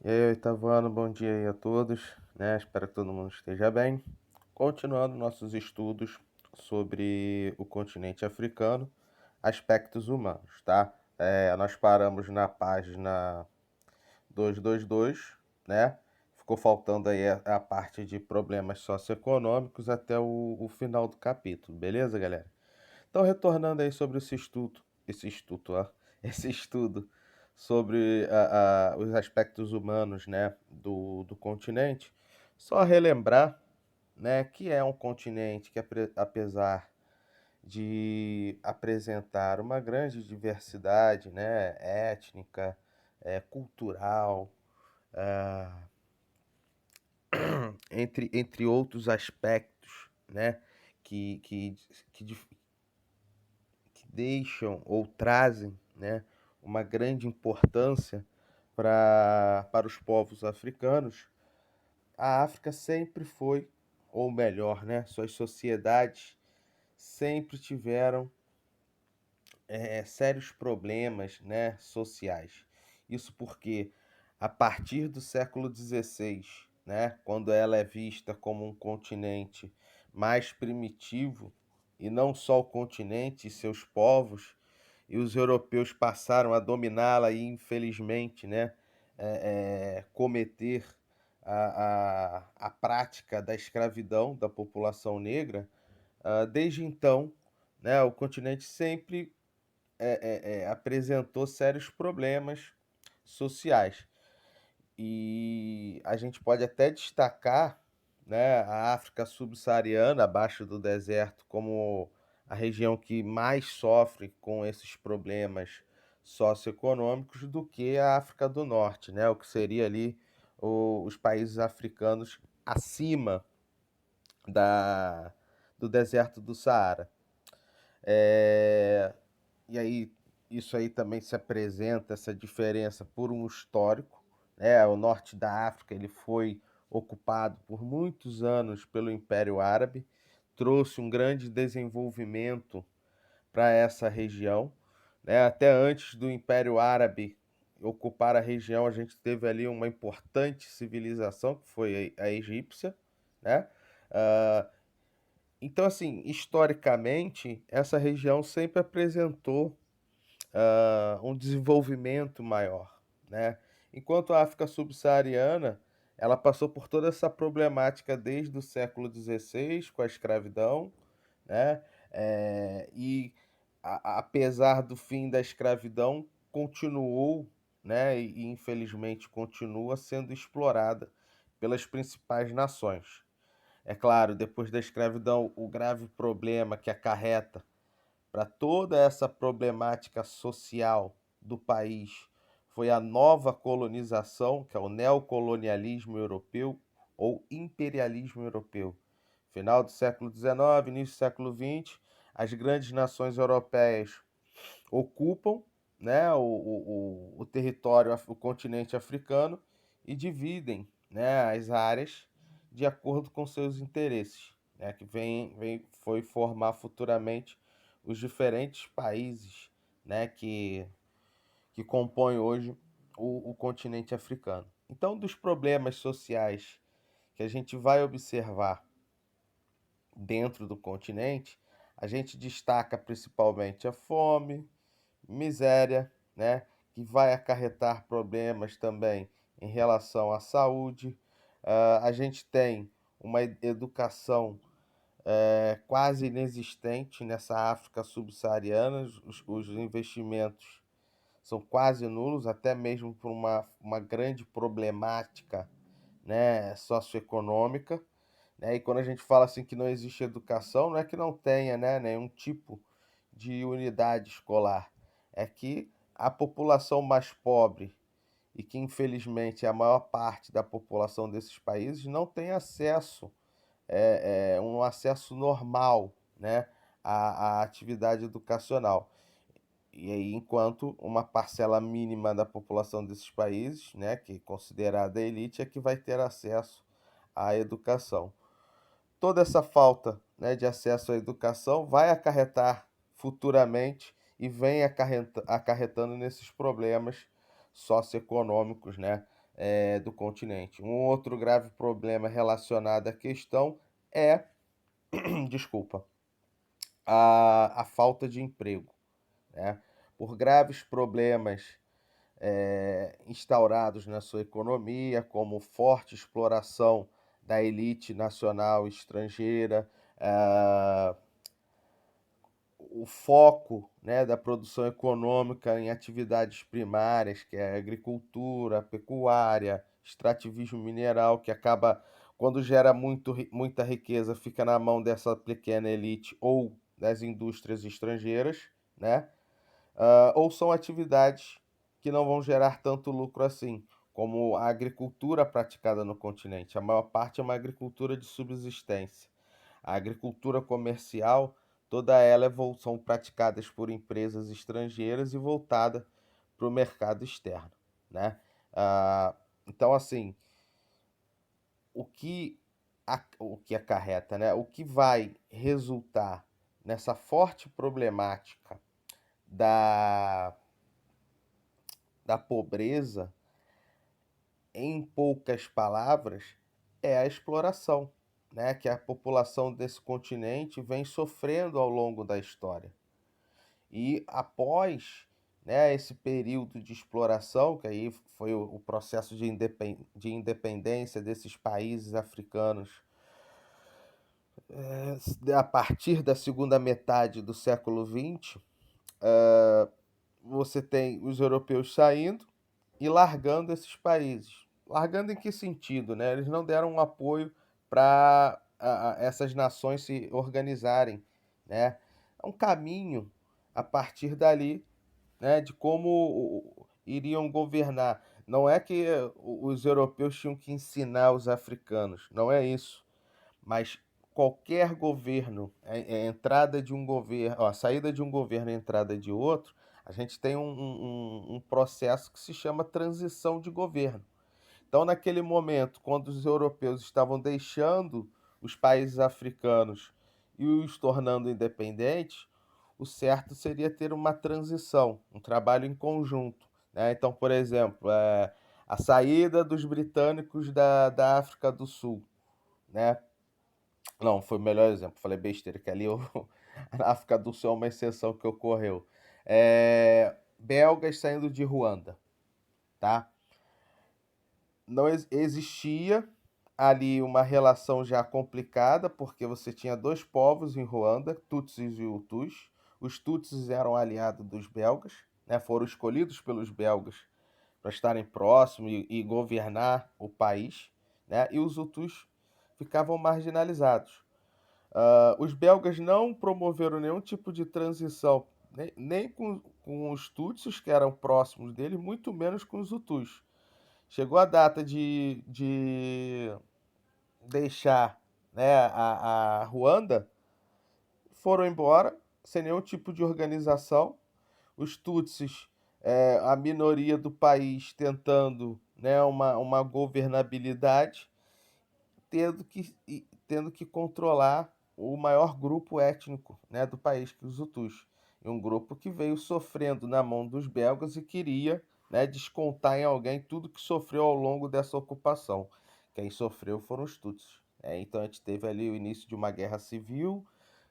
E aí, Oitavano, bom dia aí a todos, né? Espero que todo mundo esteja bem. Continuando nossos estudos sobre o continente africano, aspectos humanos, tá? Nós paramos na página 222, né? Ficou faltando aí a parte de problemas socioeconômicos até o final do capítulo, beleza, galera? Então, retornando aí sobre ó, esse estudo sobre os aspectos humanos, né, do continente, só relembrar, né, que é um continente que, apesar de apresentar uma grande diversidade, né, étnica, cultural, entre outros aspectos, né, que, que, que, que deixam ou trazem, né, uma grande importância para os povos africanos, a África sempre foi, ou melhor, né, suas sociedades sempre tiveram sérios problemas, né, sociais. Isso porque a partir do século XVI, né, quando ela é vista como um continente mais primitivo, e não só o continente e seus povos, e os europeus passaram a dominá-la e, infelizmente, né, cometer a prática da escravidão da população negra, desde então, né, o continente sempre apresentou sérios problemas sociais. E a gente pode até destacar, né, a África subsaariana, abaixo do deserto, como a região que mais sofre com esses problemas socioeconômicos do que a África do Norte, né, o que seria ali os países africanos acima da, do deserto do Saara. É, e aí, isso aí também se apresenta, essa diferença, por um histórico, né? O norte da África ele foi ocupado por muitos anos pelo Império Árabe, trouxe um grande desenvolvimento para essa região, né? Até antes do Império Árabe ocupar a região, a gente teve ali uma importante civilização, que foi a egípcia, né? Ah, então, assim, historicamente, essa região sempre apresentou um desenvolvimento maior, né? Enquanto a África subsaariana, ela passou por toda essa problemática desde o século XVI, com a escravidão, né? E apesar do fim da escravidão, continuou, né? E infelizmente continua sendo explorada pelas principais nações. É claro, depois da escravidão, o grave problema que acarreta para toda essa problemática social do país foi a nova colonização, que é o neocolonialismo europeu ou imperialismo europeu. Final do século XIX, início do século XX, as grandes nações europeias ocupam, né, o território, o continente africano e dividem, né, as áreas de acordo com seus interesses, né, que foi formar futuramente os diferentes países, né, que compõem hoje o continente africano. Então, dos problemas sociais que a gente vai observar dentro do continente, a gente destaca principalmente a fome, miséria, né, que vai acarretar problemas também em relação à saúde. A gente tem uma educação quase inexistente nessa África subsaariana, os investimentos são quase nulos, até mesmo por uma grande problemática, né, socioeconômica. Né? E quando a gente fala assim que não existe educação, não é que não tenha, né, nenhum tipo de unidade escolar, é que a população mais pobre e que infelizmente é a maior parte da população desses países não tem acesso, um acesso normal, né, à atividade educacional. E aí, enquanto uma parcela mínima da população desses países, né, que é considerada elite, é que vai ter acesso à educação. Toda essa falta, né, de acesso à educação vai acarretar futuramente e vem acarretando nesses problemas socioeconômicos, né, do continente. Um outro grave problema relacionado à questão é, desculpa, a falta de emprego, né? Por graves problemas instaurados na sua economia, como forte exploração da elite nacional e estrangeira, ah, o foco, né, da produção econômica em atividades primárias, que é a agricultura, a pecuária, extrativismo mineral, que acaba, quando gera muita riqueza, fica na mão dessa pequena elite ou das indústrias estrangeiras, né? Ou são atividades que não vão gerar tanto lucro assim, como a agricultura praticada no continente. A maior parte é uma agricultura de subsistência. A agricultura comercial, toda ela são praticadas por empresas estrangeiras e voltada para o mercado externo, né? Ah, então, assim, o que acarreta, né? O que vai resultar nessa forte problemática da, da pobreza, em poucas palavras, é a exploração, né? Que a população desse continente vem sofrendo ao longo da história. E após, né, esse período de exploração, que aí foi o processo de independência desses países africanos, a partir da segunda metade do século XX, você tem os europeus saindo e largando esses países. Largando em que sentido, né? Eles não deram um apoio para essas nações se organizarem, né? É um caminho a partir dali, né, de como iriam governar. Não é que os europeus tinham que ensinar os africanos, não é isso. Mas qualquer governo, a entrada de um governo, a saída de um governo e a entrada de outro, a gente tem um processo que se chama transição de governo. Então, naquele momento, quando os europeus estavam deixando os países africanos e os tornando independentes, o certo seria ter uma transição, um trabalho em conjunto, né? Então, por exemplo, a saída dos britânicos da África do Sul, né? Não, foi o melhor exemplo. Falei besteira, que ali a África do Sul é uma exceção que ocorreu. Belgas saindo de Ruanda, tá? Não existia ali uma relação já complicada, porque você tinha dois povos em Ruanda, Tutsis e Hutus. Os Tutsis eram aliados dos belgas, né? Foram escolhidos pelos belgas para estarem próximos e governar o país, né? E os Hutus ficavam marginalizados. Os belgas não promoveram nenhum tipo de transição, nem com os Tutsis, que eram próximos dele, muito menos com os Hutus. Chegou a data de deixar, né, a Ruanda, foram embora sem nenhum tipo de organização. Os Tutsis, a minoria do país tentando, né, uma governabilidade, tendo que controlar o maior grupo étnico, né, do país, que é os Hutus. E um grupo que veio sofrendo na mão dos belgas e queria, né, descontar em alguém tudo que sofreu ao longo dessa ocupação. Quem sofreu foram os Tutsis. Então a gente teve ali o início de uma guerra civil,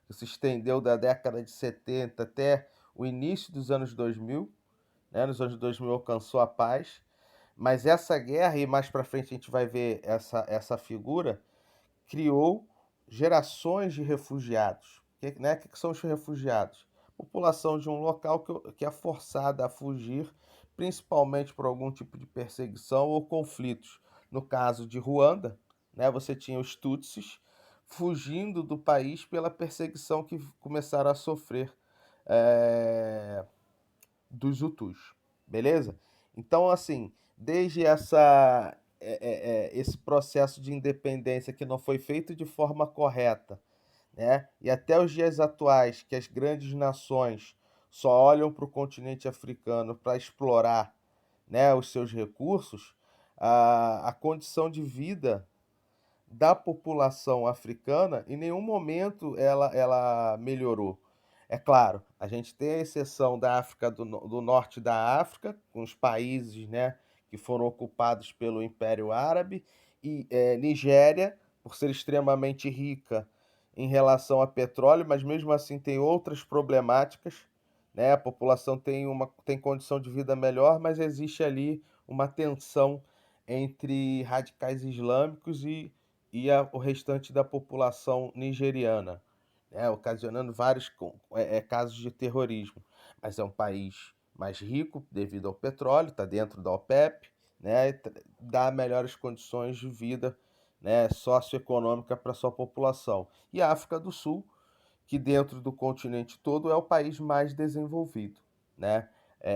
que se estendeu da década de 70 até o início dos anos 2000. Né? Nos anos 2000 alcançou a paz, mas essa guerra, e mais para frente a gente vai ver essa figura, criou gerações de refugiados. Né? O que são os refugiados? População de um local que é forçada a fugir, principalmente por algum tipo de perseguição ou conflitos. No caso de Ruanda, né, você tinha os Tutsis fugindo do país pela perseguição que começaram a sofrer é, dos Hutus, beleza? Então, assim, desde esse processo de independência que não foi feito de forma correta, né? E até os dias atuais, que as grandes nações só olham para o continente africano para explorar, né, os seus recursos, a condição de vida da população africana, em nenhum momento ela melhorou. É claro, a gente tem a exceção da África do norte da África, com os países, né, que foram ocupados pelo Império Árabe, e Nigéria, por ser extremamente rica em relação a petróleo, mas mesmo assim tem outras problemáticas, né? A população tem condição de vida melhor, mas existe ali uma tensão entre radicais islâmicos o restante da população nigeriana, né? Ocasionando vários casos de terrorismo. Mas é um país mais rico devido ao petróleo, está dentro da OPEP, né? Dá melhores condições de vida, né, socioeconômica para sua população. E a África do Sul, que dentro do continente todo é o país mais desenvolvido, né?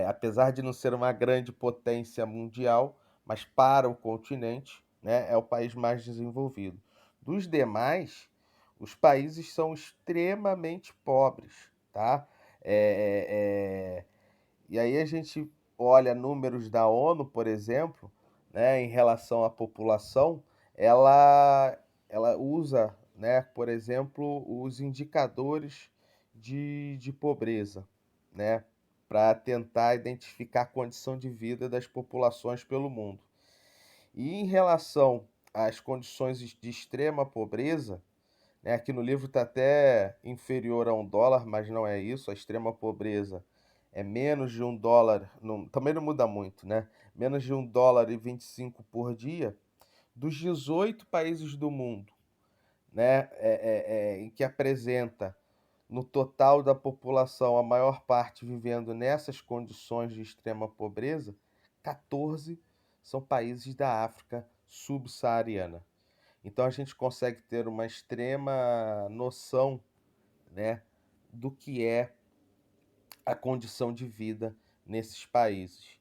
Apesar de não ser uma grande potência mundial, mas para o continente, né, é o país mais desenvolvido. Dos demais, os países são extremamente pobres, tá? É, é, é, e aí a gente olha números da ONU, por exemplo, né, em relação à população, ela usa, né, por exemplo, os indicadores de pobreza, né, para tentar identificar a condição de vida das populações pelo mundo. E em relação às condições de extrema pobreza, né, aqui no livro está até inferior a $1, mas não é isso. A extrema pobreza é menos de $1, também não muda muito, né? Menos de $1,25 por dia, dos 18 países do mundo, né, em que apresenta no total da população a maior parte vivendo nessas condições de extrema pobreza, 14 são países da África subsaariana. Então a gente consegue ter uma extrema noção, né, do que é a condição de vida nesses países.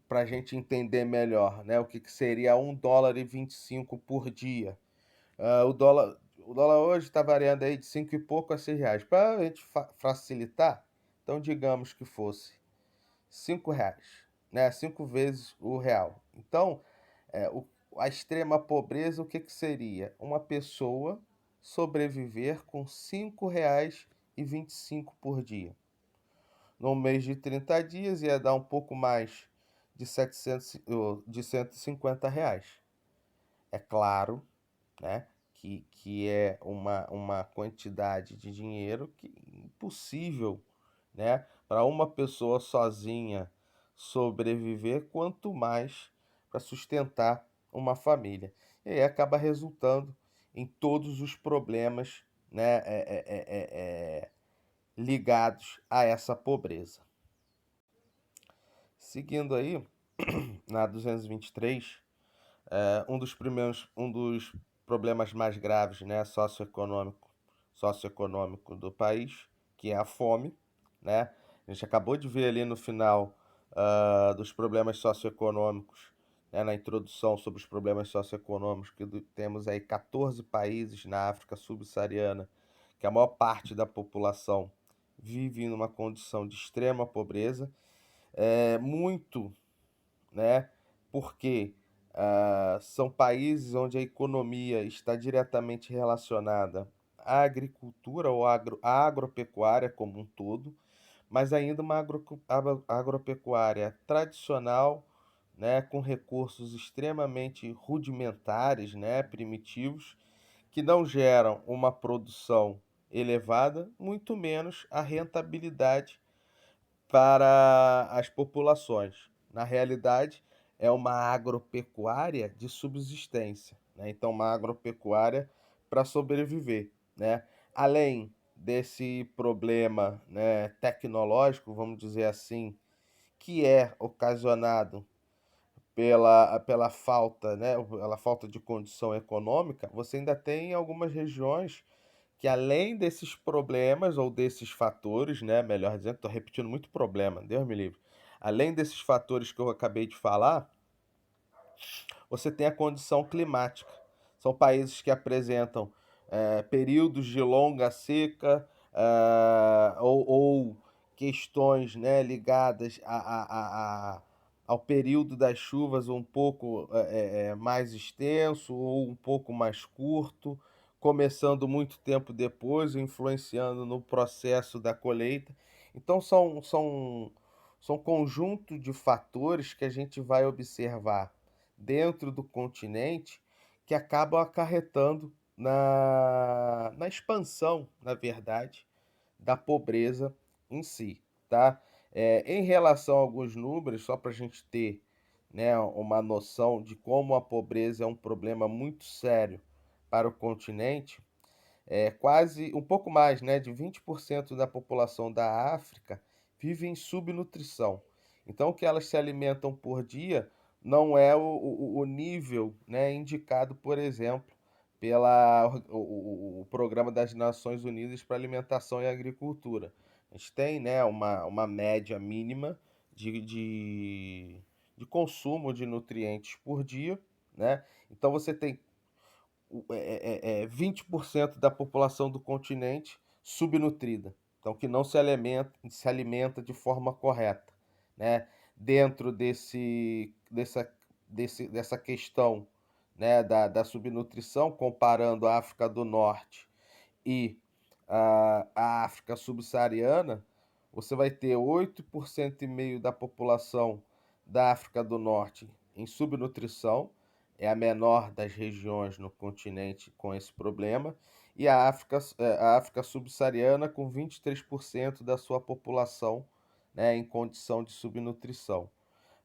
Para a gente entender melhor, né, o que seria $1,25 por dia. O dólar hoje está variando aí de 5 e pouco a R$ 6. Para a gente facilitar, então digamos que fosse R$ 5, né? 5 vezes o real. Então, a extrema pobreza, o que seria? Uma pessoa sobreviver com R$ 5,25 por dia. No mês de 30 dias ia dar um pouco mais de R$ 150. É claro, né, que é uma quantidade de dinheiro que impossível, né, para uma pessoa sozinha sobreviver, quanto mais para sustentar uma família. E aí acaba resultando em todos os problemas, né, ligados a essa pobreza. Seguindo aí, na 223, um dos problemas mais graves, né, socioeconômico do país, que é a fome, né? A gente acabou de ver ali no final dos problemas socioeconômicos, né, na introdução sobre os problemas socioeconômicos, que temos aí 14 países na África subsaariana, que a maior parte da população vive numa condição de extrema pobreza, muito, né? Porque são países onde a economia está diretamente relacionada à agricultura ou à agropecuária como um todo, mas ainda uma agropecuária tradicional, né, com recursos extremamente rudimentares, né, primitivos, que não geram uma produção elevada, muito menos a rentabilidade para as populações. Na realidade, é uma agropecuária de subsistência, né? Então, uma agropecuária para sobreviver, né? Além desse problema, né, tecnológico, vamos dizer assim, que é ocasionado pela falta, né, pela falta de condição econômica, você ainda tem algumas regiões que, além desses problemas ou desses fatores, né, melhor dizendo, estou repetindo muito problema, Deus me livre. Além desses fatores que eu acabei de falar, você tem a condição climática. São países que apresentam períodos de longa seca, ou questões, né, ligadas ao período das chuvas um pouco mais extenso ou um pouco mais curto, começando muito tempo depois, influenciando no processo da colheita. Então São conjunto de fatores que a gente vai observar dentro do continente que acabam acarretando na expansão, na verdade, da pobreza em si, tá? Em relação a alguns números, só para a gente ter, né, uma noção de como a pobreza é um problema muito sério para o continente, quase um pouco mais, né, de 20% da população da África vive em subnutrição. Então, o que elas se alimentam por dia não é o nível, né, indicado, por exemplo, pela o Programa das Nações Unidas para Alimentação e Agricultura. A gente tem, né, uma média mínima de consumo de nutrientes por dia, né? Então você tem 20% da população do continente subnutrida, então que não se alimenta de forma correta, né? Dentro dessa questão, né, da subnutrição, comparando a África do Norte e a África subsaariana, você vai ter 8,5% da população da África do Norte em subnutrição, é a menor das regiões no continente com esse problema, e a África subsaariana com 23% da sua população, né, em condição de subnutrição.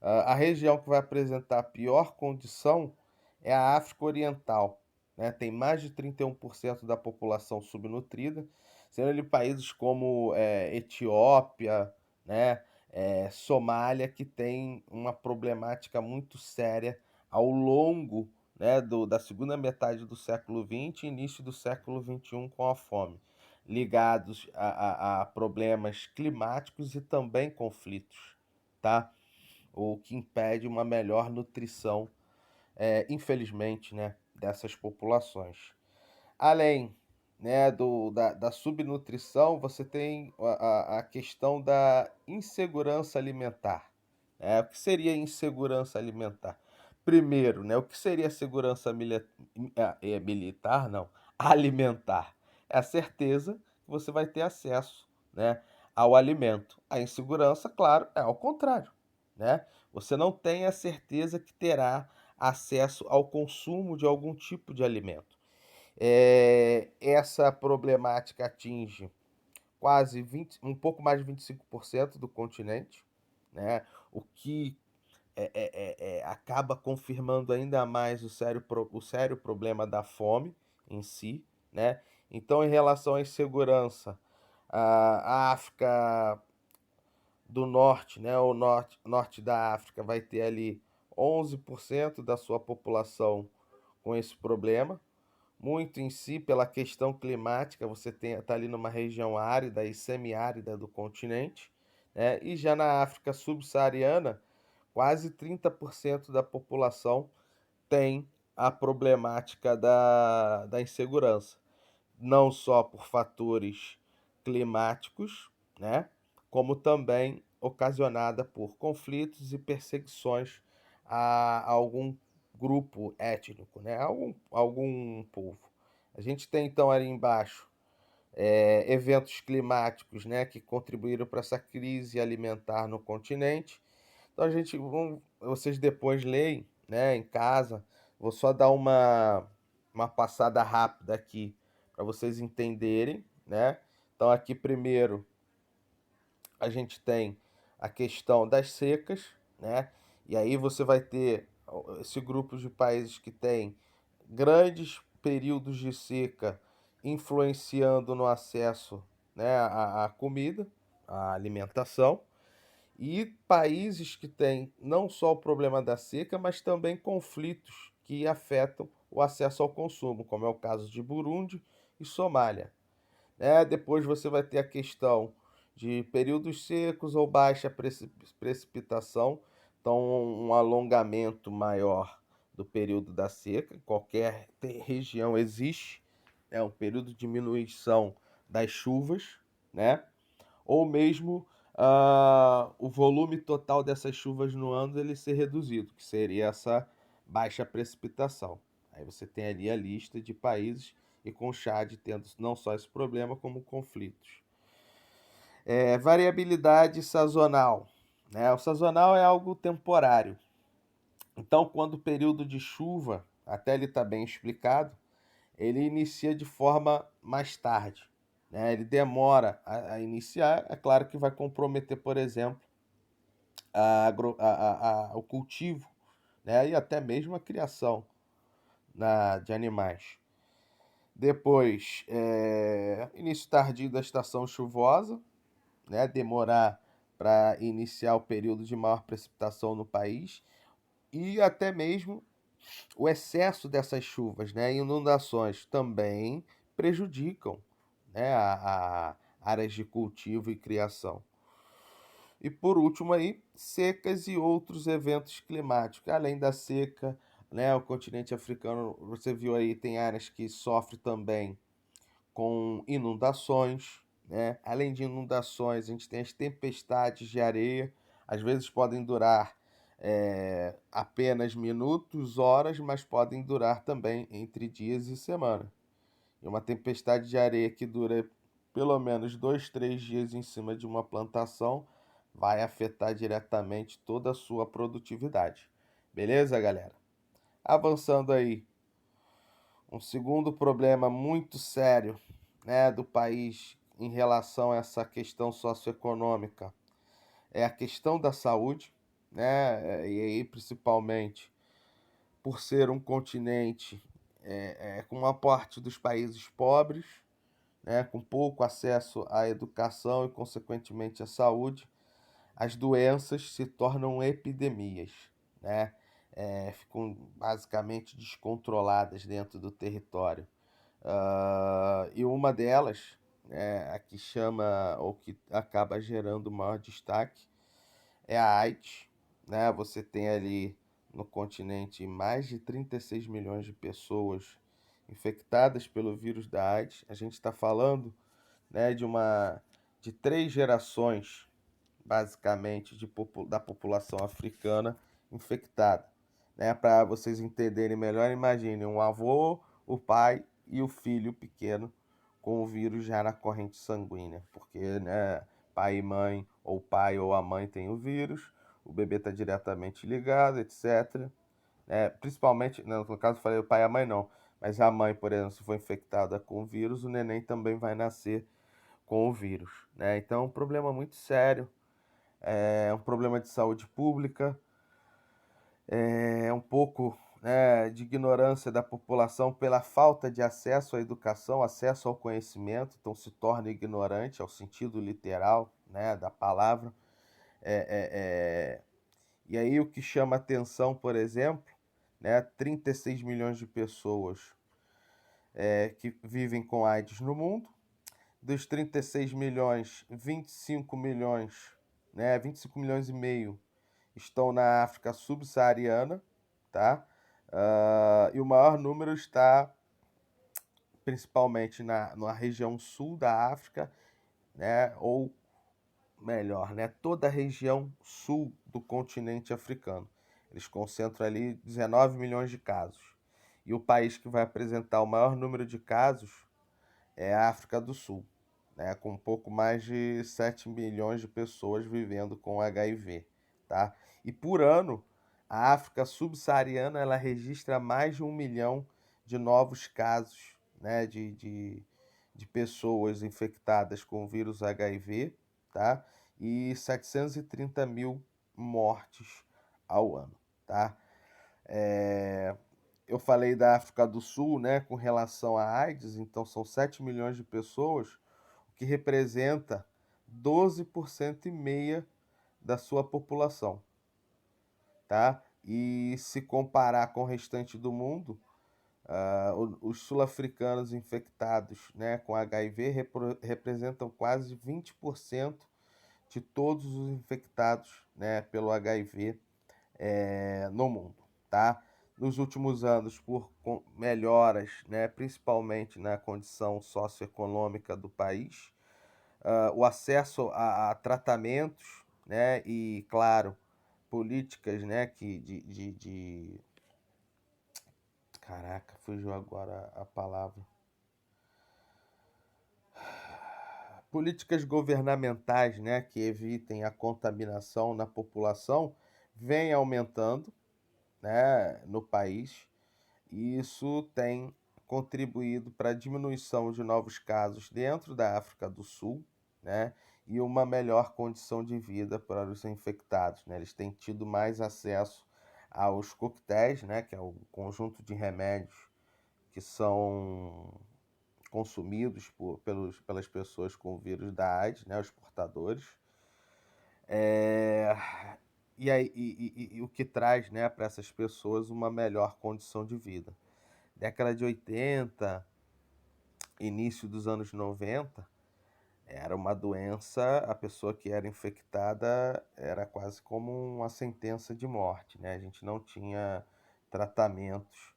A região que vai apresentar a pior condição é a África Oriental, né? Tem mais de 31% da população subnutrida, sendo ali países como Etiópia, né? Somália, que tem uma problemática muito séria ao longo, né, da segunda metade do século XX e início do século XXI com a fome, ligados a problemas climáticos e também conflitos, tá? O que impede uma melhor nutrição, infelizmente, né, dessas populações. Além, né, da subnutrição, você tem a questão da insegurança alimentar. O que seria insegurança alimentar? Primeiro, né, o que seria segurança militar? Não, alimentar. É a certeza que você vai ter acesso, né, ao alimento. A insegurança, claro, é ao contrário, né? Você não tem a certeza que terá acesso ao consumo de algum tipo de alimento. Essa problemática atinge quase 20, um pouco mais de 25% do continente, né? O que acaba confirmando ainda mais o sério problema da fome em si, né? Então, em relação à insegurança, a África do Norte, né? O norte da África vai ter ali 11% da sua população com esse problema, muito em si pela questão climática, você está ali numa região árida e semiárida do continente, né? E já na África subsaariana, quase 30% da população tem a problemática da insegurança, não só por fatores climáticos, né? Como também ocasionada por conflitos e perseguições a algum grupo étnico, né? Algum povo. A gente tem então ali embaixo eventos climáticos, né, que contribuíram para essa crise alimentar no continente. Então vocês depois leem, né, em casa. Vou só dar uma passada rápida aqui para vocês entenderem, né? Então aqui primeiro a gente tem a questão das secas, né? E aí você vai ter esse grupo de países que tem grandes períodos de seca influenciando no acesso, né, à comida, à alimentação, e países que têm não só o problema da seca, mas também conflitos que afetam o acesso ao consumo, como é o caso de Burundi e Somália. Depois você vai ter a questão de períodos secos ou baixa precipitação, então um alongamento maior do período da seca. Em qualquer região existe, um período de diminuição das chuvas, né? Ou mesmo o volume total dessas chuvas no ano ele ser reduzido, que seria essa baixa precipitação. Aí você tem ali a lista de países e com o Chad tendo não só esse problema, como conflitos. Variabilidade sazonal. né? O sazonal é algo temporário. Então, quando o período de chuva, até ele está bem explicado, ele inicia de forma mais tarde, né? Ele demora a iniciar, é claro que vai comprometer, por exemplo, o cultivo, né? E até mesmo a criação de animais. Depois, início tardio da estação chuvosa, né? Demorar para iniciar o período de maior precipitação no país e até mesmo o excesso dessas chuvas, né, inundações também prejudicam, né, a áreas de cultivo e criação. E por último aí, secas e outros eventos climáticos. Além da seca, né, o continente africano, você viu aí, tem áreas que sofrem também com inundações, né? Além de inundações, a gente tem as tempestades de areia, às vezes podem durar apenas minutos, horas, mas podem durar também entre dias e semanas. E uma tempestade de areia que dura pelo menos 2, 3 dias em cima de uma plantação vai afetar diretamente toda a sua produtividade. Beleza, galera? Avançando aí, um segundo problema muito sério, né, do país em relação a essa questão socioeconômica é a questão da saúde, né, e aí principalmente por ser um continente com uma parte dos países pobres, né, com pouco acesso à educação e, consequentemente, à saúde, as doenças se tornam epidemias, né? Ficam basicamente descontroladas dentro do território. E uma delas, a que chama ou que acaba gerando maior destaque, é a AIDS, né? Você tem ali no continente mais de 36 milhões de pessoas infectadas pelo vírus da AIDS. A gente está falando, né, de 3 gerações, basicamente, da população africana infectada. Né? Para vocês entenderem melhor, imagine um avô, o pai e o filho pequeno com o vírus já na corrente sanguínea, porque, né, pai e mãe, ou pai ou a mãe tem o vírus, o bebê está diretamente ligado, etc. Principalmente, né, no caso eu falei o pai e a mãe não, mas a mãe, por exemplo, se for infectada com o vírus, o neném também vai nascer com o vírus, né? Então é um problema muito sério, é um problema de saúde pública, é um pouco, né, de ignorância da população pela falta de acesso à educação, acesso ao conhecimento, então se torna ignorante ao sentido literal, né, da palavra. É, é, é... E aí o que chama atenção, por exemplo, né, 36 milhões de pessoas que vivem com AIDS no mundo. Dos 36 milhões, 25 milhões, né, 25 milhões e meio estão na África subsaariana, tá? E o maior número está principalmente na região sul da África, né? Ou melhor, né? Toda a região sul do continente africano. Eles concentram ali 19 milhões de casos. E o país que vai apresentar o maior número de casos é a África do Sul, né, com um pouco mais de 7 milhões de pessoas vivendo com HIV, tá? E por ano, a África subsaariana ela registra mais de 1 milhão de novos casos, né, de pessoas infectadas com o vírus HIV, tá? E 730 mil mortes ao ano, tá? É, eu falei da África do Sul, né, com relação à AIDS, então são 7 milhões de pessoas, o que representa 12,5% da sua população, tá? E se comparar com o restante do mundo, os sul-africanos infectados, né, com HIV representam quase 20% de todos os infectados, né, pelo HIV no mundo, tá? Nos últimos anos, por melhoras, né, principalmente na condição socioeconômica do país, o acesso a tratamentos, né, e, claro, políticas, né, Caraca, fugiu agora a palavra. políticas governamentais, né, que evitem a contaminação na população vêm aumentando, né, no país, e isso tem contribuído para a diminuição de novos casos dentro da África do Sul, né, e uma melhor condição de vida para os infectados, né? Eles têm tido mais acesso aos coquetéis, né, que é o conjunto de remédios que são consumidos pelas pessoas com o vírus da AIDS, né, os portadores. É, e o que traz, né, para essas pessoas uma melhor condição de vida. Década de 80, início dos anos 90, era uma doença, a pessoa que era infectada era quase como uma sentença de morte, né? A gente não tinha tratamentos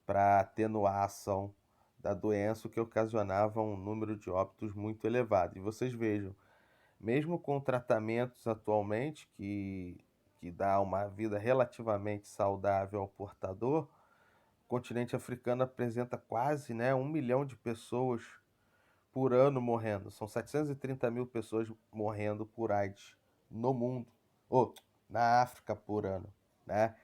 para atenuação da doença, o que ocasionava um número de óbitos muito elevado. E vocês vejam, mesmo com tratamentos atualmente que dá uma vida relativamente saudável ao portador, o continente africano apresenta quase, né, 1 milhão de pessoas por ano morrendo. São 730 mil pessoas morrendo por AIDS no mundo, ou na África por ano, né?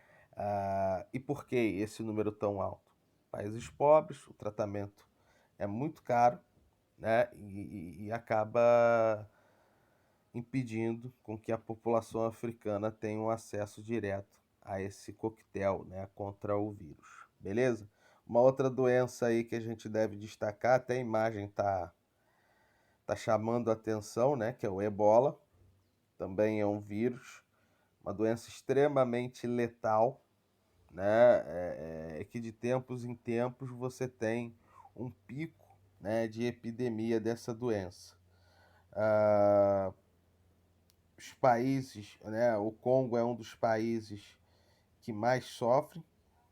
E por que esse número tão alto? Países pobres, o tratamento é muito caro, né? E acaba impedindo com que a população africana tenha um acesso direto a esse coquetel, né, contra o vírus. Beleza? Uma outra doença aí que a gente deve destacar, até a imagem tá chamando a atenção, né, que é o Ebola. Também é um vírus, uma doença extremamente letal, né, que de tempos em tempos você tem um pico, né, de epidemia dessa doença. Ah, os países, né, o Congo é um dos países que mais sofre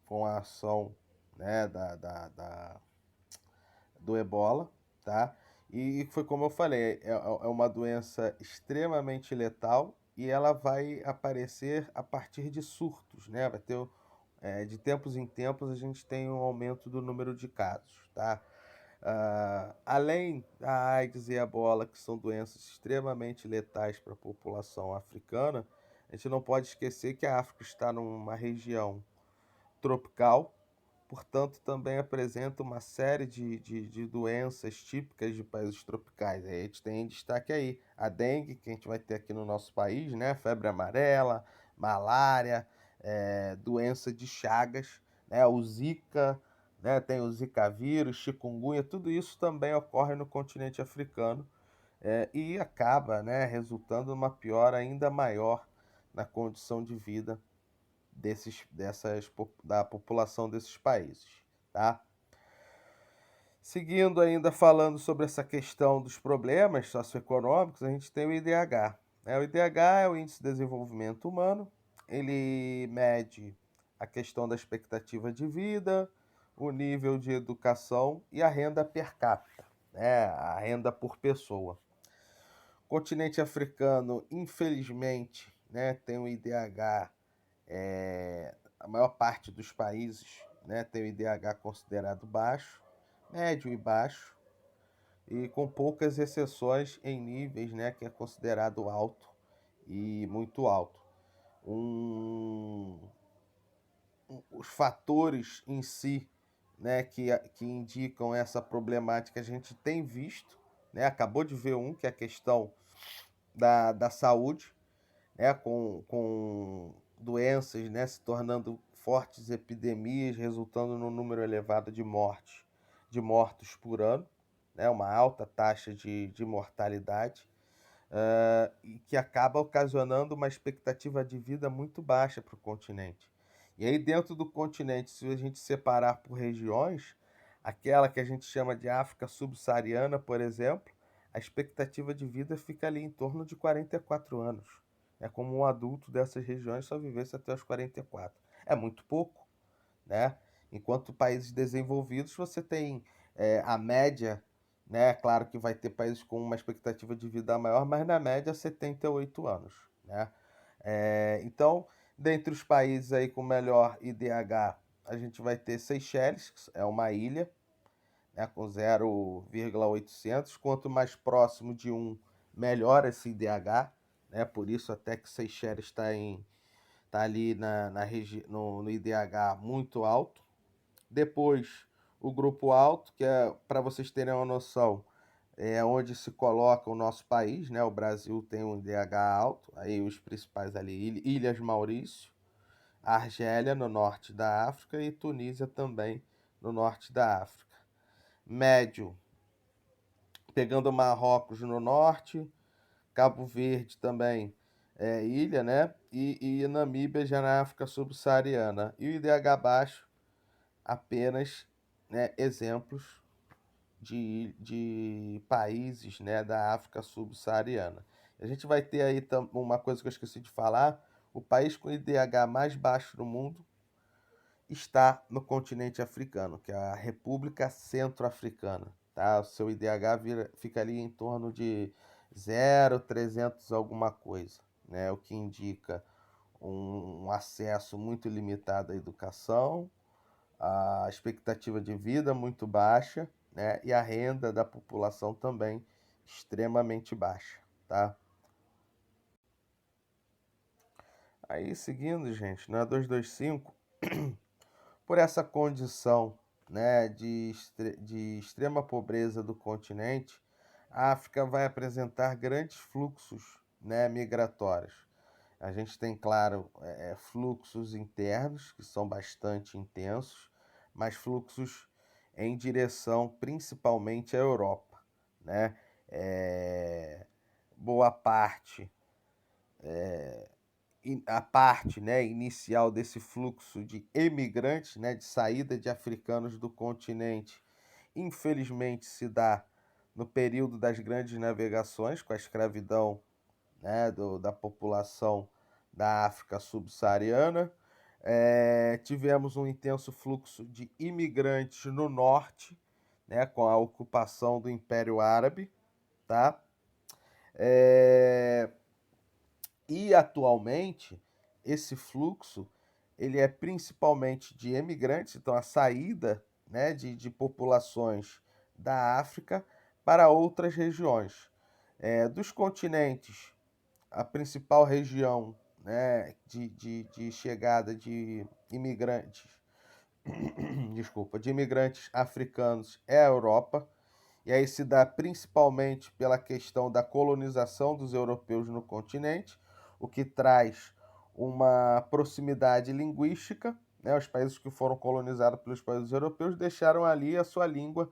com a ação, né, do Ebola, tá? E foi como eu falei, é uma doença extremamente letal e ela vai aparecer a partir de surtos, né? Vai ter, de tempos em tempos a gente tem um aumento do número de casos, tá? Além da AIDS e Ebola, que são doenças extremamente letais para a população africana, a gente não pode esquecer que a África está numa região tropical, portanto, também apresenta uma série de doenças típicas de países tropicais. Aí a gente tem em destaque aí a dengue, que a gente vai ter aqui no nosso país, né? Febre amarela, malária, doença de Chagas, né? O Zika, né? Tem o Zika vírus, chikungunya, tudo isso também ocorre no continente africano, e acaba, né, resultando numa piora ainda maior na condição de vida da população desses países, tá? Seguindo ainda falando sobre essa questão dos problemas socioeconômicos, a gente tem o IDH, né? O IDH é o Índice de Desenvolvimento Humano, ele mede a questão da expectativa de vida, o nível de educação e a renda per capita, né? A renda por pessoa. O continente africano, infelizmente, né, tem um IDH, a maior parte dos países, né, tem o IDH considerado baixo, médio e baixo, e com poucas exceções em níveis, né, que é considerado alto e muito alto. Um, os fatores em si, né, que indicam essa problemática a gente tem visto, né, acabou de ver um, que é a questão da saúde, né, com doenças, né, se tornando fortes epidemias, resultando num número elevado de mortos por ano, né, uma alta taxa de mortalidade, e que acaba ocasionando uma expectativa de vida muito baixa para o continente. E aí, dentro do continente, se a gente separar por regiões, aquela que a gente chama de África subsaariana, por exemplo, a expectativa de vida fica ali em torno de 44 anos. É como um adulto dessas regiões só vivesse até os 44. É muito pouco, né? Enquanto países desenvolvidos você tem, a média, né? Claro que vai ter países com uma expectativa de vida maior, mas na média 78 anos, né? Então, dentre os países aí com melhor IDH, a gente vai ter Seychelles, que é uma ilha, né, com 0,800. Quanto mais próximo de 1, melhor esse IDH, né? Por isso até que Seychelles tá ali no IDH muito alto. Depois, o grupo alto, que é, para vocês terem uma noção, é onde se coloca o nosso país, né? O Brasil tem um IDH alto, aí os principais ali, Ilhas Maurício, Argélia, no norte da África, e Tunísia também, no norte da África. Médio, pegando Marrocos no norte, Cabo Verde também é ilha, né? E Namíbia já na África subsaariana. E o IDH baixo, apenas, né, exemplos de países, né, da África subsaariana. A gente vai ter aí uma coisa que eu esqueci de falar: o país com IDH mais baixo do mundo está no continente africano, que é a República Centro-Africana. Tá? O seu IDH fica ali em torno de 0,300 alguma coisa, né? O que indica um acesso muito limitado à educação, a expectativa de vida muito baixa, né? E a renda da população também extremamente baixa, tá? Aí seguindo, gente, na 225, por essa condição, né, de extrema pobreza do continente, a África vai apresentar grandes fluxos, né, migratórios. A gente tem, claro, fluxos internos, que são bastante intensos, mas fluxos em direção principalmente à Europa, né? É, boa parte, a parte, né, inicial desse fluxo de emigrantes, né, de saída de africanos do continente, infelizmente se dá no período das grandes navegações, com a escravidão, né, da população da África subsaariana. Tivemos um intenso fluxo de imigrantes no norte, né, com a ocupação do Império Árabe, tá? É, e atualmente esse fluxo ele é principalmente de emigrantes, então a saída, né, de populações da África para outras regiões. Dos continentes, a principal região, né, de chegada de imigrantes, desculpa, de imigrantes africanos é a Europa, e aí se dá principalmente pela questão da colonização dos europeus no continente, o que traz uma proximidade linguística, né? Os países que foram colonizados pelos países europeus deixaram ali a sua língua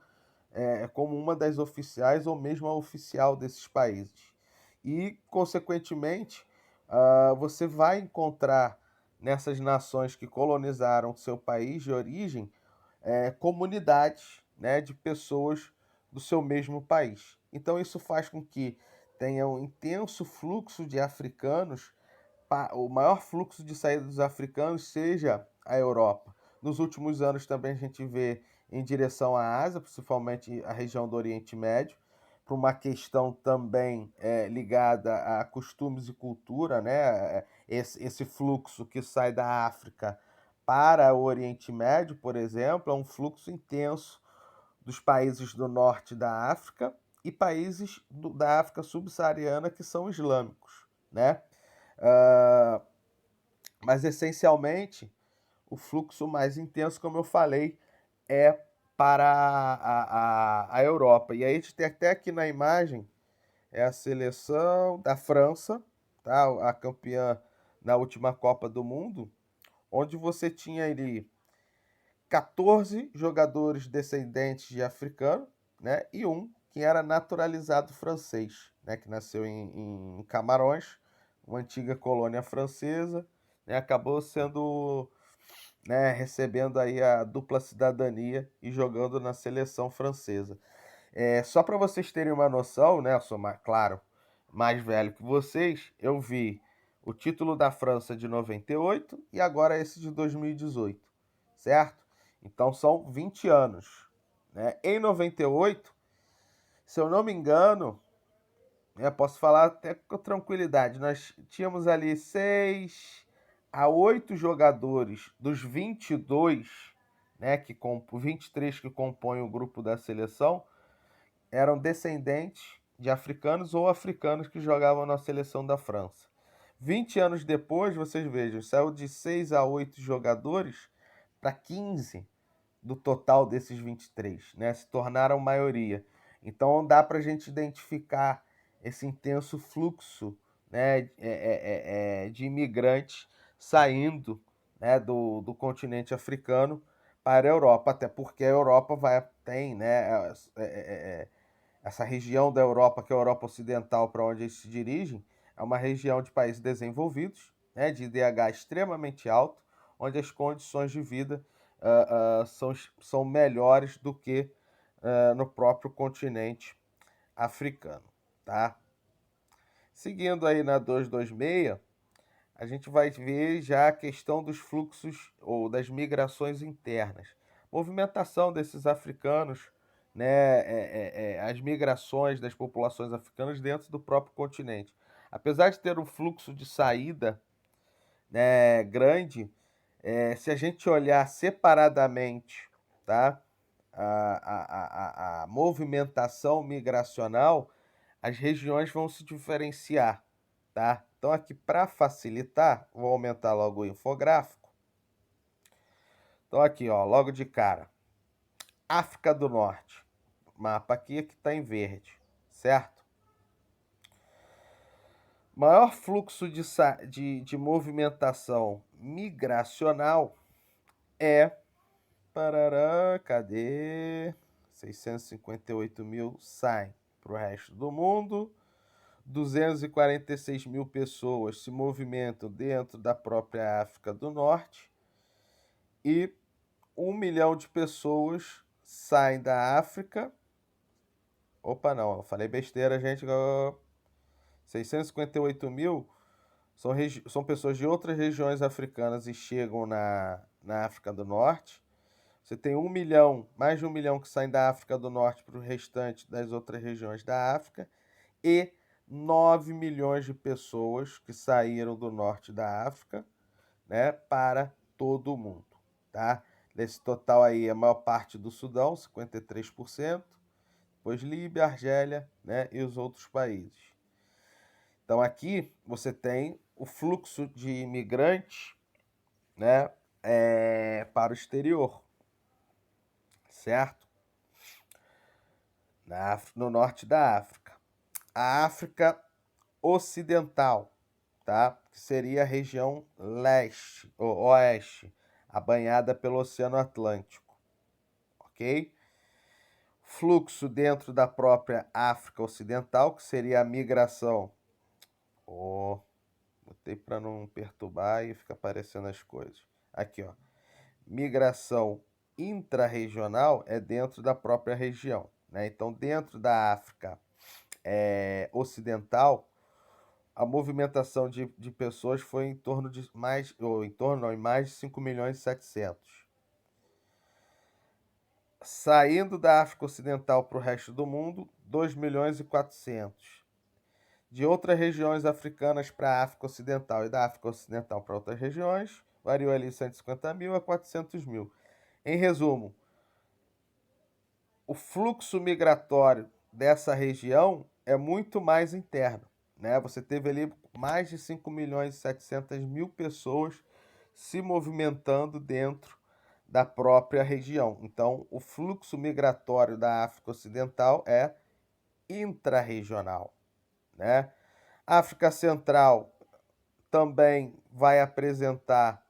como uma das oficiais ou mesmo a oficial desses países. E, consequentemente, você vai encontrar nessas nações que colonizaram seu país de origem comunidades, né, de pessoas do seu mesmo país. Então, isso faz com que tenha um intenso fluxo de africanos, o maior fluxo de saída dos africanos seja a Europa. Nos últimos anos também a gente vê em direção à Ásia, principalmente a região do Oriente Médio, por uma questão também ligada a costumes e cultura, né? Esse fluxo que sai da África para o Oriente Médio, por exemplo, é um fluxo intenso dos países do norte da África e países da África subsaariana que são islâmicos, né? Uh, mas essencialmente o fluxo mais intenso, como eu falei, é para a Europa. E aí a gente tem até aqui na imagem a seleção da França, tá? A campeã na última Copa do Mundo, onde você tinha ali 14 jogadores descendentes de africano, né? E um que era naturalizado francês, né? Que nasceu em Camarões, uma antiga colônia francesa, né? Acabou sendo, né, recebendo aí a dupla cidadania e jogando na seleção francesa. Só para vocês terem uma noção, né? Eu sou, claro, mais velho que vocês. Eu vi o título da França de 98 e agora esse de 2018, certo? Então são 20 anos. Né? Em 98, se eu não me engano, posso falar até com tranquilidade, nós tínhamos ali 6 a 8 jogadores dos 22, né, 23 que compõem o grupo da seleção, eram descendentes de africanos ou africanos que jogavam na seleção da França. 20 anos depois, vocês vejam, saiu de 6 a 8 jogadores para 15 do total desses 23, né? Se tornaram maioria. Então dá para a gente identificar esse intenso fluxo, né, de imigrantes saindo, né, do continente africano para a Europa, até porque a Europa tem, né, essa região da Europa, que é a Europa Ocidental, para onde eles se dirigem, é uma região de países desenvolvidos, né, de IDH extremamente alto, onde as condições de vida são melhores do que no próprio continente africano. Tá? Seguindo aí na 226, a gente vai ver já a questão dos fluxos ou das migrações internas. Movimentação desses africanos, né, as migrações das populações africanas dentro do próprio continente. Apesar de ter um fluxo de saída, né, grande, se a gente olhar separadamente, tá, a movimentação migracional, as regiões vão se diferenciar, tá? Então aqui para facilitar, vou aumentar logo o infográfico. Então aqui, ó, logo de cara, África do Norte, mapa aqui que está em verde, certo? Maior fluxo de movimentação migracional é, parará, cadê? 658 mil saem para o resto do mundo. 246 mil pessoas se movimentam dentro da própria África do Norte e 1 milhão de pessoas saem da África. Opa, não, eu falei besteira, gente. 658 mil são pessoas de outras regiões africanas e chegam na África do Norte. Você tem 1 milhão, mais de 1 milhão que saem da África do Norte para o restante das outras regiões da África e 9 milhões de pessoas que saíram do norte da África, né, para todo o mundo, tá? Desse total aí, a maior parte do Sudão, 53%, depois Líbia, Argélia, né, e os outros países. Então aqui você tem o fluxo de imigrantes, né, para o exterior, certo? No norte da África. A África Ocidental, tá? Que seria a região leste ou oeste, abanhada pelo Oceano Atlântico, ok? Fluxo dentro da própria África Ocidental, que seria a migração. Botei para não perturbar e fica aparecendo as coisas. Aqui, ó. Migração intrarregional é dentro da própria região, né? Então, dentro da África Ocidental, a movimentação de pessoas foi em torno de mais, ou em torno, não, em mais de 5 milhões e 700. Saindo da África Ocidental para o resto do mundo, 2 milhões e 400. De outras regiões africanas para a África Ocidental e da África Ocidental para outras regiões, variou ali 150 mil a 400 mil. Em resumo, o fluxo migratório dessa região é muito mais interno, né? Você teve ali mais de 5 milhões e 700 mil pessoas se movimentando dentro da própria região. Então, o fluxo migratório da África Ocidental é intrarregional, né? África Central também vai apresentar,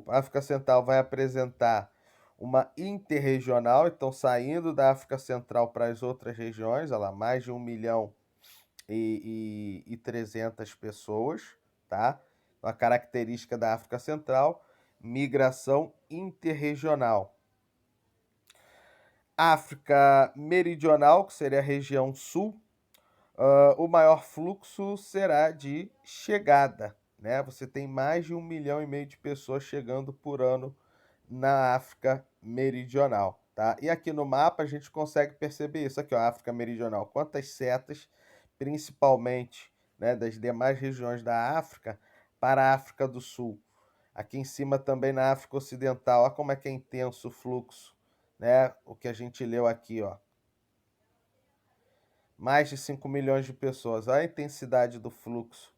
África Central vai apresentar uma interregional, então saindo da África Central para as outras regiões, olha lá, mais de 1 milhão e 300 pessoas, tá? Uma característica da África Central, migração interregional. África Meridional, que seria a região sul, o maior fluxo será de chegada, né? Você tem mais de 1,5 milhão de pessoas chegando por ano na África Meridional, tá? E aqui no mapa a gente consegue perceber isso aqui, ó, África Meridional, quantas setas, principalmente, né, das demais regiões da África para a África do Sul. Aqui em cima também na África Ocidental, olha como é que é intenso o fluxo, né? O que a gente leu aqui, ó. Mais de 5 milhões de pessoas. Olha a intensidade do fluxo,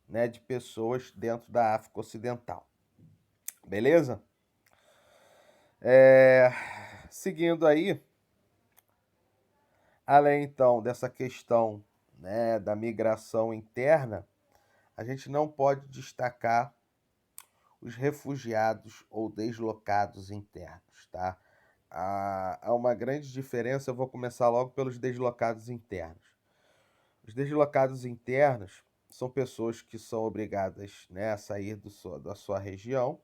né, de pessoas dentro da África Ocidental. Beleza? Seguindo aí, além então dessa questão, né, da migração interna, a gente não pode destacar os refugiados ou deslocados internos, tá? Há uma grande diferença, eu vou começar logo pelos deslocados internos. Os deslocados internos são pessoas que são obrigadas, né, a sair da sua região,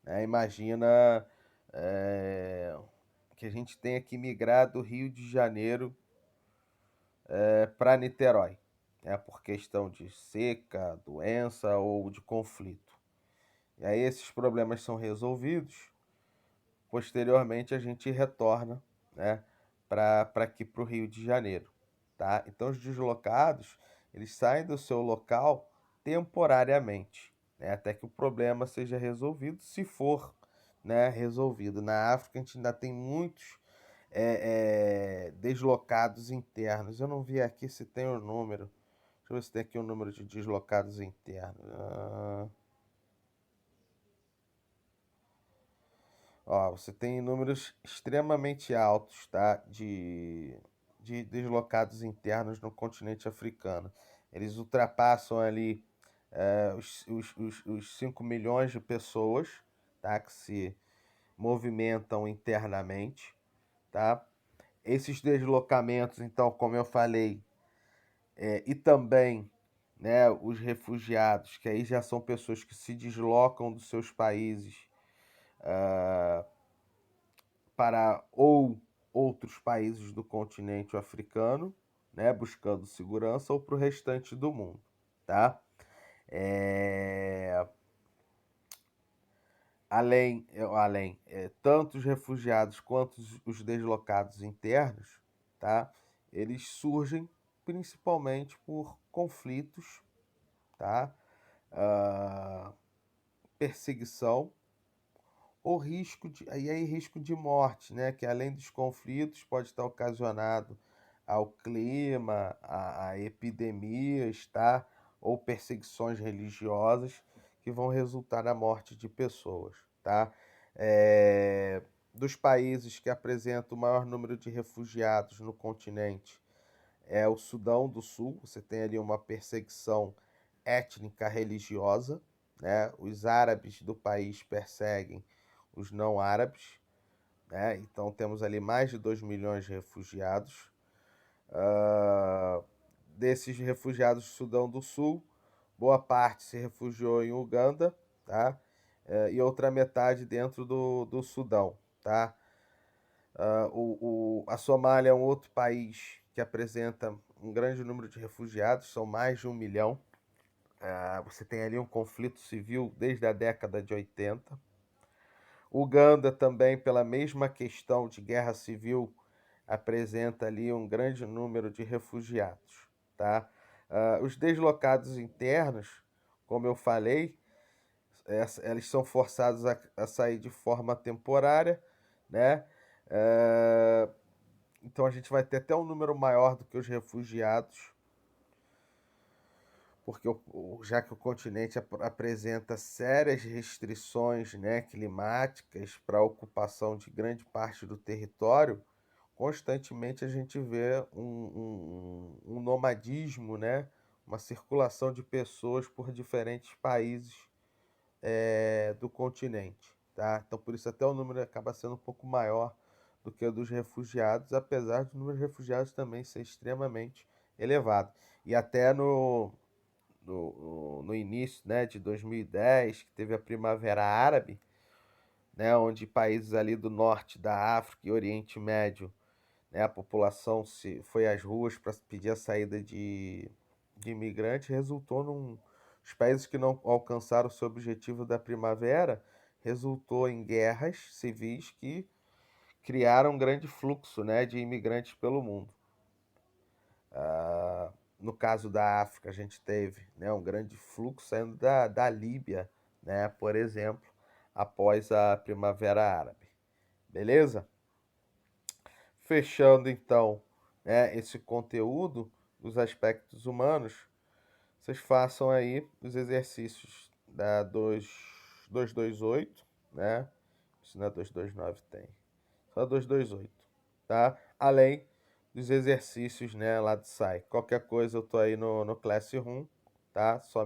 né? Imagina que a gente tenha que migrar do Rio de Janeiro para Niterói, né, por questão de seca, doença ou de conflito. E aí esses problemas são resolvidos. Posteriormente a gente retorna, né, para aqui para o Rio de Janeiro, tá? Então os deslocados, eles saem do seu local temporariamente, né, até que o problema seja resolvido, se for, né, resolvido. Na África a gente ainda tem muitos deslocados internos. Eu não vi aqui se tem o número. Deixa eu ver se tem aqui o número de deslocados internos. Ó, você tem números extremamente altos, tá? De deslocados internos no continente africano. Eles ultrapassam ali os 5 milhões de pessoas, tá? Que se movimentam internamente, tá? Esses deslocamentos, então, como eu falei, e também, né, os refugiados, que aí já são pessoas que se deslocam dos seus países para ou outros países do continente africano, né, buscando segurança, ou para o restante do mundo, tá? É... Tanto os refugiados quanto os deslocados internos, tá? Eles surgem principalmente por conflitos, tá? Ah, perseguição ou risco de morte, né? Que além dos conflitos pode estar ocasionado ao clima, a epidemias, tá? Ou perseguições religiosas que vão resultar na morte de pessoas, tá? É, dos países que apresentam o maior número de refugiados no continente é o Sudão do Sul. Você tem ali uma perseguição étnica religiosa, né? Os árabes do país perseguem os não árabes, né? Então temos ali mais de 2 milhões de refugiados. Ah, desses refugiados do Sudão do Sul, boa parte se refugiou em Uganda, tá? E outra metade dentro do Sudão, tá? A Somália é um outro país que apresenta um grande número de refugiados, são mais de 1 milhão. Você tem ali um conflito civil desde a década de 80. Uganda também, pela mesma questão de guerra civil, apresenta ali um grande número de refugiados, tá? Os deslocados internos, como eu falei, eles são forçados a sair de forma temporária, né? Ah, então a gente vai ter até um número maior do que os refugiados, porque já que o continente apresenta sérias restrições, né, climáticas para a ocupação de grande parte do território, constantemente a gente vê um nomadismo, né, uma circulação de pessoas por diferentes países do continente, tá? Então por isso até o número acaba sendo um pouco maior do que o dos refugiados, apesar do número de refugiados também ser extremamente elevado. E até no início, né, de 2010, que teve a Primavera Árabe, né, onde países ali do norte da África e Oriente Médio, né, a população foi às ruas para pedir a saída de imigrantes, resultou os países que não alcançaram o seu objetivo da primavera, resultou em guerras civis que criaram um grande fluxo, né, de imigrantes pelo mundo. No caso da África, a gente teve, né, um grande fluxo saindo da Líbia, né? Por exemplo, após a Primavera Árabe. Beleza? Fechando então, né, esse conteúdo dos aspectos humanos, vocês façam aí os exercícios da 228, né? Se não é 229 tem. Só 228, tá? Além dos exercícios, né, lá do SAI. Qualquer coisa eu tô aí no Classroom, tá? Só